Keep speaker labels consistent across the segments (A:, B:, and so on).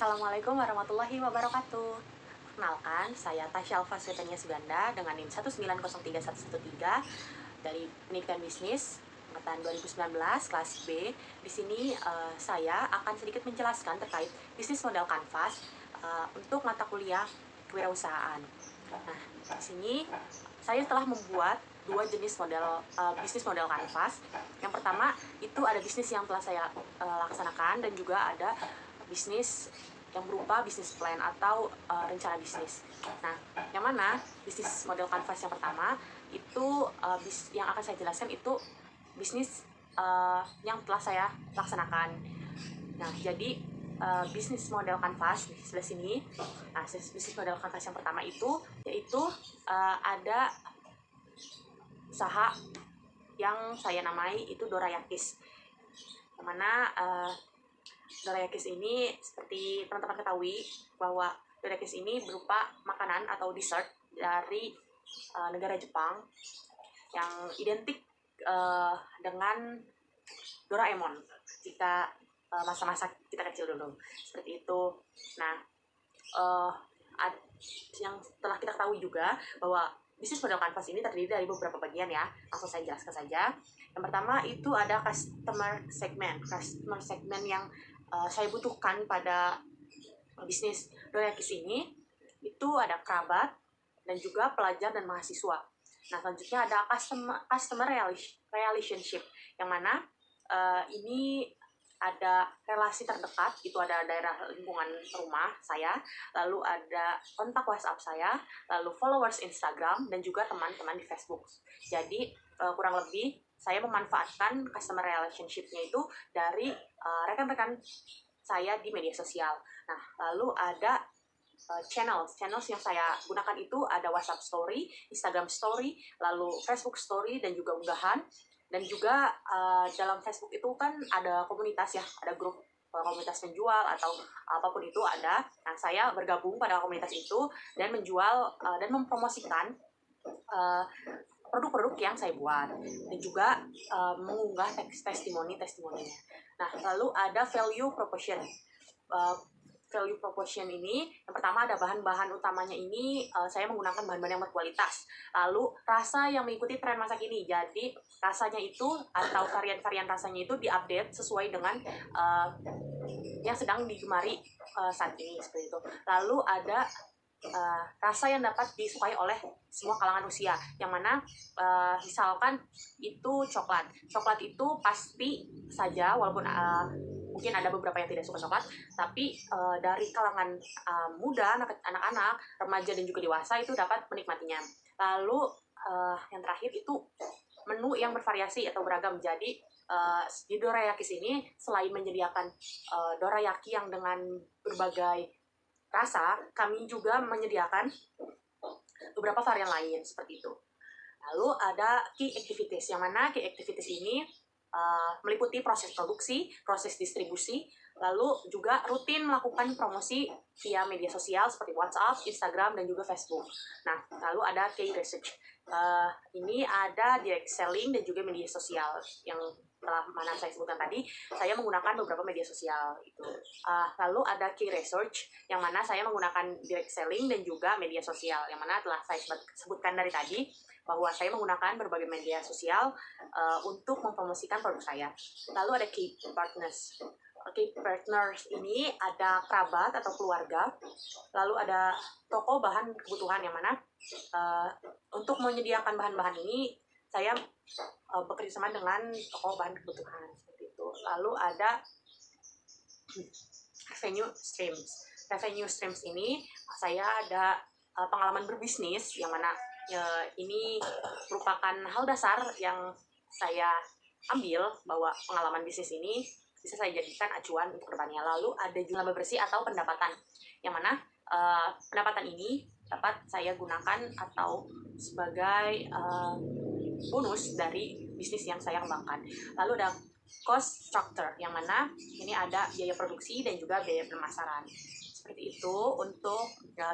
A: Assalamualaikum warahmatullahi wabarakatuh. Perkenalkan, saya Tasya Alfa Sweetania Suganda dengan NIM 1903113 dari Pendidikan Bisnis angkatan 2019 kelas B. Di sini saya akan sedikit menjelaskan terkait bisnis model kanvas untuk mata kuliah kewirausahaan. Nah, di sini saya telah membuat dua jenis bisnis model kanvas. Yang pertama itu ada bisnis yang telah saya laksanakan dan juga ada bisnis yang berupa bisnis plan atau rencana bisnis. Nah, yang mana bisnis model kanvas yang pertama itu yang akan saya jelaskan itu bisnis yang telah saya laksanakan. Nah, jadi bisnis model kanvas di sebelah sini. Nah, bisnis model kanvas yang pertama itu yaitu ada usaha yang saya namai itu Dorayakis. Yang mana Dorayakis ini seperti teman-teman ketahui bahwa Dorayakis ini berupa makanan atau dessert dari negara Jepang yang identik dengan Doraemon jika masa-masa kita kecil dulu seperti itu. Nah, yang telah kita ketahui juga bahwa bisnis model kanvas ini terdiri dari beberapa bagian ya. Langsung saya jelaskan saja. Yang pertama itu ada customer segment yang saya butuhkan pada bisnis Dorayakis ini. Itu ada kerabat dan juga pelajar dan mahasiswa. Nah, selanjutnya ada customer relationship yang mana ini ada relasi terdekat, itu ada daerah lingkungan rumah saya, lalu ada kontak WhatsApp saya, lalu followers Instagram, dan juga teman-teman di Facebook. Jadi kurang lebih saya memanfaatkan customer relationship-nya itu dari rekan-rekan saya di media sosial. Nah, lalu ada channels yang saya gunakan itu ada WhatsApp Story, Instagram Story, lalu Facebook Story, dan juga unggahan. Dan juga dalam Facebook itu kan ada komunitas ya, ada grup komunitas penjual atau apapun itu ada. Nah, saya bergabung pada komunitas itu dan menjual dan mempromosikan produk-produk yang saya buat dan juga mengunggah testimoninya. Nah, lalu ada value proportion ini, yang pertama ada bahan-bahan utamanya ini saya menggunakan bahan-bahan yang berkualitas. Lalu rasa yang mengikuti tren masa kini, jadi rasanya itu atau varian-varian rasanya itu diupdate sesuai dengan yang sedang digemari saat ini seperti itu. Lalu ada rasa yang dapat disukai oleh semua kalangan usia, yang mana misalkan itu coklat itu pasti saja walaupun mungkin ada beberapa yang tidak suka coklat, tapi dari kalangan muda, anak-anak, remaja dan juga dewasa itu dapat menikmatinya. Lalu yang terakhir itu menu yang bervariasi atau beragam. Jadi di Dorayakis ini selain menyediakan dorayaki yang dengan berbagai rasa, kami juga menyediakan beberapa varian lain seperti itu. Lalu ada key activities, yang mana key activities ini meliputi proses produksi, proses distribusi, lalu juga rutin melakukan promosi via media sosial seperti WhatsApp, Instagram, dan juga Facebook. Nah, lalu ada key research. Ini ada direct selling dan juga media sosial yang telah mana saya sebutkan tadi. Saya menggunakan beberapa media sosial itu. Lalu ada key research yang mana saya menggunakan direct selling dan juga media sosial, yang mana telah saya sebutkan dari tadi bahwa saya menggunakan berbagai media sosial untuk mempromosikan produk saya. Lalu ada key partners. Key partners ini ada kerabat atau keluarga, lalu ada toko bahan kebutuhan, yang mana untuk menyediakan bahan-bahan ini saya bekerja sama dengan toko bahan kebutuhan seperti itu. Lalu ada revenue streams ini saya ada pengalaman berbisnis, yang mana ini merupakan hal dasar yang saya ambil bahwa pengalaman bisnis ini bisa saya jadikan acuan untuk kedepannya. Lalu ada juga laba bersih atau pendapatan, yang mana pendapatan ini dapat saya gunakan atau sebagai bonus dari bisnis yang saya kembangkan. Lalu ada cost structure, yang mana ini ada biaya produksi dan juga biaya pemasaran. Seperti itu untuk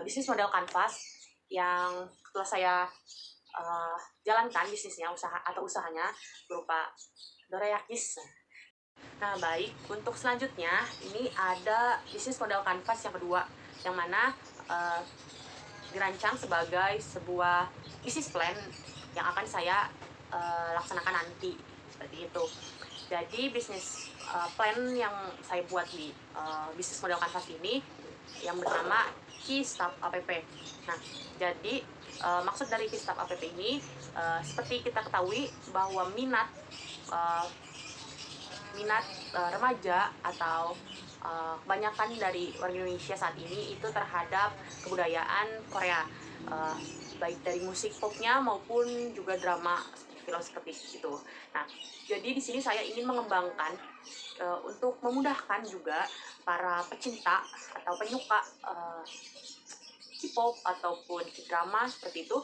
A: bisnis model kanvas yang telah saya jalankan bisnisnya, usahanya berupa Dorayakis. Nah, baik, untuk selanjutnya ini ada bisnis model kanvas yang kedua, yang mana uh, dirancang sebagai sebuah bisnis plan yang akan saya laksanakan nanti, seperti itu. Jadi bisnis plan yang saya buat di bisnis model kanvas ini yang bernama Key Staff App. Nah, jadi maksud dari Key Staff App ini seperti kita ketahui bahwa uh, minat remaja atau kebanyakan dari warga Indonesia saat ini itu terhadap kebudayaan Korea, uh, baik dari musik popnya maupun juga drama film seperti itu. Nah, jadi di sini saya ingin mengembangkan untuk memudahkan juga para pecinta atau penyuka K-pop ataupun K-drama seperti itu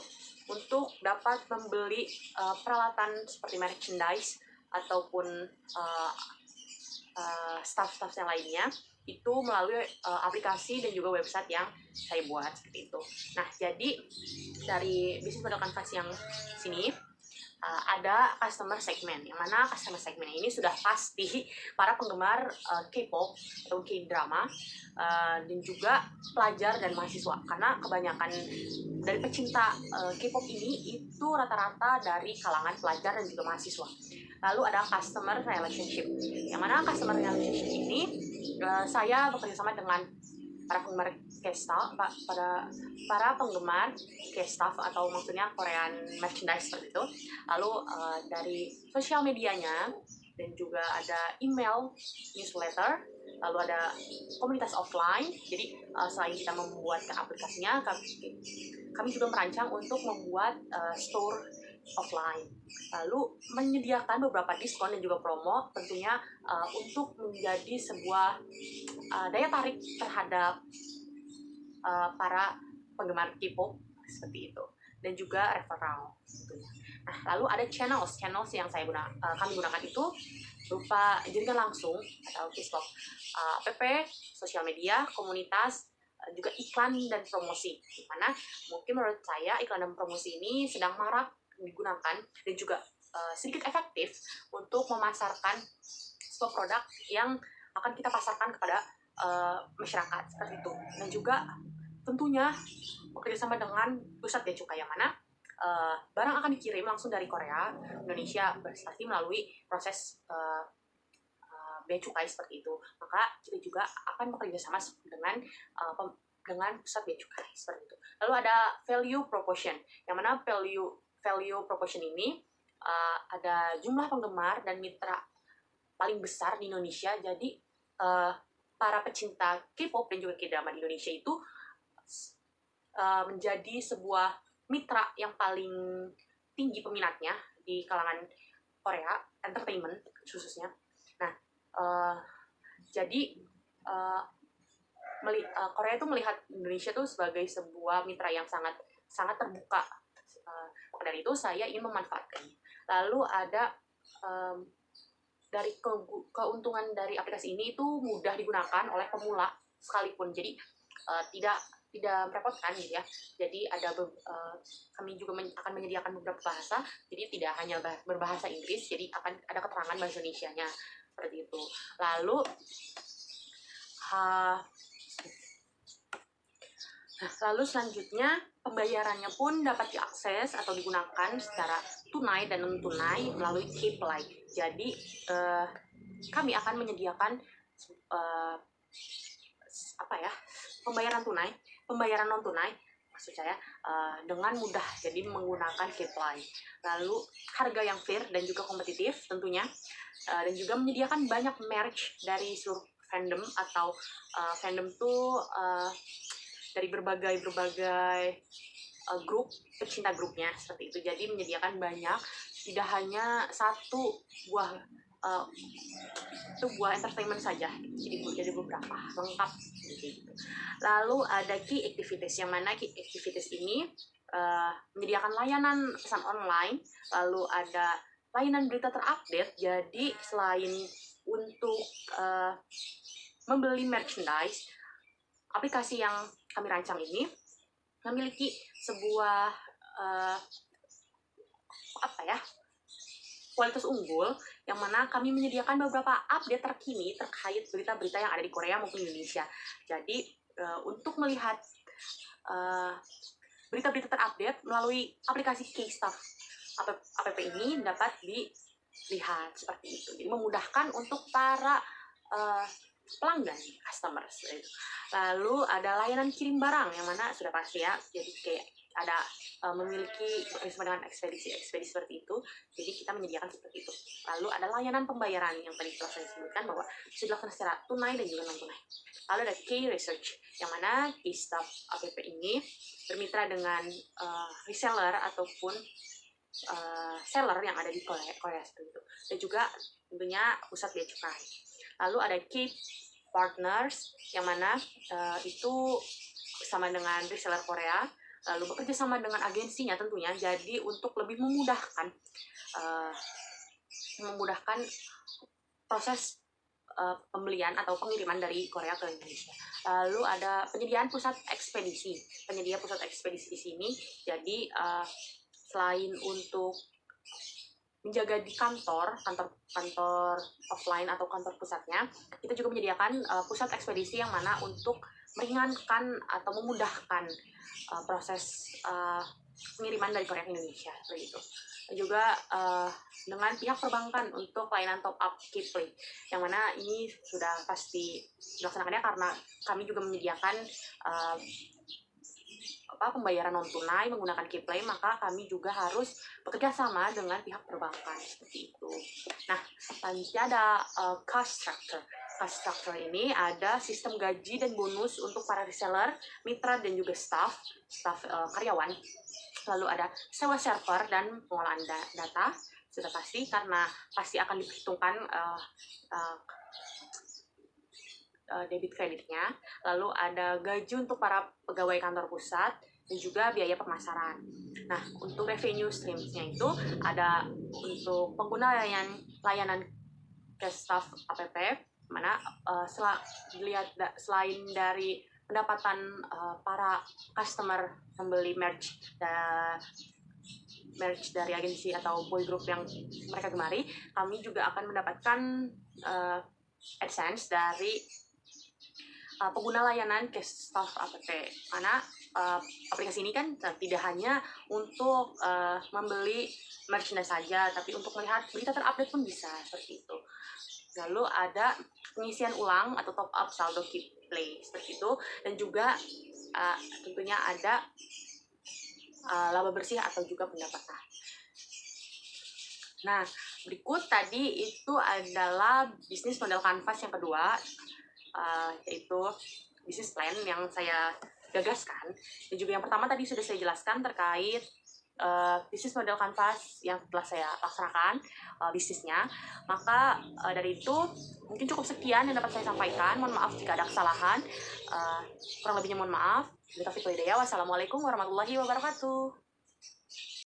A: untuk dapat membeli peralatan seperti merchandise ataupun staff-staff yang lainnya itu melalui aplikasi dan juga website yang saya buat seperti itu. Nah, jadi dari bisnis model kanvas yang sini ada customer segment, yang mana customer segment ini sudah pasti para penggemar K-pop atau K-drama dan juga pelajar dan mahasiswa, karena kebanyakan dari pecinta K-pop ini itu rata-rata dari kalangan pelajar dan juga mahasiswa. Lalu ada customer relationship, yang mana customer relationship ini saya bekerja sama dengan para penggemar K-staff, para penggemar K-staff atau maksudnya Korean merchandise seperti itu. Lalu dari sosial medianya dan juga ada email newsletter, lalu ada komunitas offline. Jadi selain kita membuatkan aplikasinya, kami juga merancang untuk membuat store offline, lalu menyediakan beberapa diskon dan juga promo tentunya untuk menjadi sebuah daya tarik terhadap para penggemar K-pop seperti itu, dan juga referral tentunya. Nah, lalu ada channels yang kami gunakan itu berupa jaringan langsung atau Facebook, app, sosial media, komunitas, juga iklan dan promosi. Dimana mungkin menurut saya iklan dan promosi ini sedang marak digunakan dan juga sedikit efektif untuk memasarkan sebuah produk yang akan kita pasarkan kepada masyarakat seperti itu. Dan juga tentunya bekerjasama dengan pusat bea cukai, yang mana barang akan dikirim langsung dari Korea Indonesia pasti melalui proses bea cukai seperti itu. Maka kita juga akan bekerjasama dengan pusat bea cukai seperti itu. Lalu ada value proportion, yang mana value proportion ini ada jumlah penggemar dan mitra paling besar di Indonesia. Jadi para pecinta K-pop dan juga K-drama di Indonesia itu menjadi sebuah mitra yang paling tinggi peminatnya di kalangan Korea entertainment khususnya. Nah, jadi Korea itu melihat Indonesia itu sebagai sebuah mitra yang sangat sangat terbuka. Dari itu saya ingin memanfaatkannya. Lalu ada dari keuntungan dari aplikasi ini itu mudah digunakan oleh pemula sekalipun. Jadi tidak merepotkan gitu ya. Jadi kami juga akan menyediakan beberapa bahasa. Jadi tidak hanya berbahasa Inggris, jadi akan ada keterangan bahasa Indonesianya seperti itu. Lalu selanjutnya pembayarannya pun dapat diakses atau digunakan secara tunai dan non tunai melalui Kplay. Jadi kami akan menyediakan pembayaran non tunai maksud saya dengan mudah, jadi menggunakan Kplay. Lalu harga yang fair dan juga kompetitif tentunya, dan juga menyediakan banyak merch dari seluruh fandom atau fandom tuh dari berbagai grup pecinta grupnya seperti itu. Jadi menyediakan banyak, tidak hanya satu buah entertainment saja, jadi beberapa lengkap gitu. Lalu ada key activities, yang mana key activities ini menyediakan layanan pesan online, lalu ada layanan berita terupdate. Jadi selain untuk membeli merchandise, aplikasi yang kami rancang ini memiliki sebuah kualitas unggul, yang mana kami menyediakan beberapa update terkini terkait berita-berita yang ada di Korea maupun Indonesia. Jadi untuk melihat berita-berita terupdate melalui aplikasi K-Stuff app ini dapat dilihat seperti itu. Jadi memudahkan untuk para pelanggan, customers. Lalu ada layanan kirim barang yang mana sudah pasti ya. Jadi kayak ada memiliki bekerjasama dengan ekspedisi seperti itu. Jadi kita menyediakan seperti itu. Lalu ada layanan pembayaran yang tadi telah saya sebutkan bahwa bisa dilakukan secara tunai dan juga non tunai. Lalu ada K-Research yang mana K-Stuff app ini bermitra dengan reseller ataupun seller yang ada di Korea seperti itu. Dan juga tentunya pusat bea cukai. Lalu ada K-Partners yang mana itu bersama dengan reseller Korea, lalu bekerja sama dengan agensinya tentunya, jadi untuk lebih memudahkan proses pembelian atau pengiriman dari Korea ke Indonesia. Lalu ada penyediaan pusat ekspedisi. Penyedia pusat ekspedisi di sini, jadi selain untuk menjaga di kantor offline atau kantor pusatnya, kita juga menyediakan pusat ekspedisi yang mana untuk meringankan atau memudahkan proses pengiriman dari Korea ke Indonesia seperti itu. Dan juga dengan pihak perbankan untuk layanan top up KPlay, yang mana ini sudah pasti dilaksanakannya karena kami juga menyediakan pembayaran non tunai menggunakan KPlay, maka kami juga harus bekerja sama dengan pihak perbankan seperti itu. Nah, selanjutnya ada cost structure. Cost structure ini ada sistem gaji dan bonus untuk para reseller, mitra dan juga staff karyawan. Lalu ada sewa server dan pengolahan data, sudah pasti karena pasti akan diperhitungkan debit kreditnya. Lalu ada gaji untuk para pegawai kantor pusat dan juga biaya pemasaran. Nah, untuk revenue streams-nya itu ada untuk pengguna layanan K-Stuff app, mana selain dari pendapatan para customer membeli merch dari agensi atau boy group yang mereka gemari, kami juga akan mendapatkan AdSense dari pengguna layanan K-Stuff app, karena aplikasi ini kan tidak hanya untuk membeli merchandise saja, tapi untuk melihat berita terupdate pun bisa seperti itu. Lalu ada pengisian ulang atau top up saldo KPlay seperti itu, dan juga tentunya ada laba bersih atau juga pendapatan. Nah, berikut tadi itu adalah bisnis model Canvas yang kedua, yaitu bisnis plan yang saya gagaskan, dan juga yang pertama tadi sudah saya jelaskan terkait bisnis model Canvas yang telah saya laksanakan bisnisnya. Maka dari itu mungkin cukup sekian yang dapat saya sampaikan. Mohon maaf jika ada kesalahan, kurang lebihnya mohon maaf. Wassalamualaikum warahmatullahi wabarakatuh.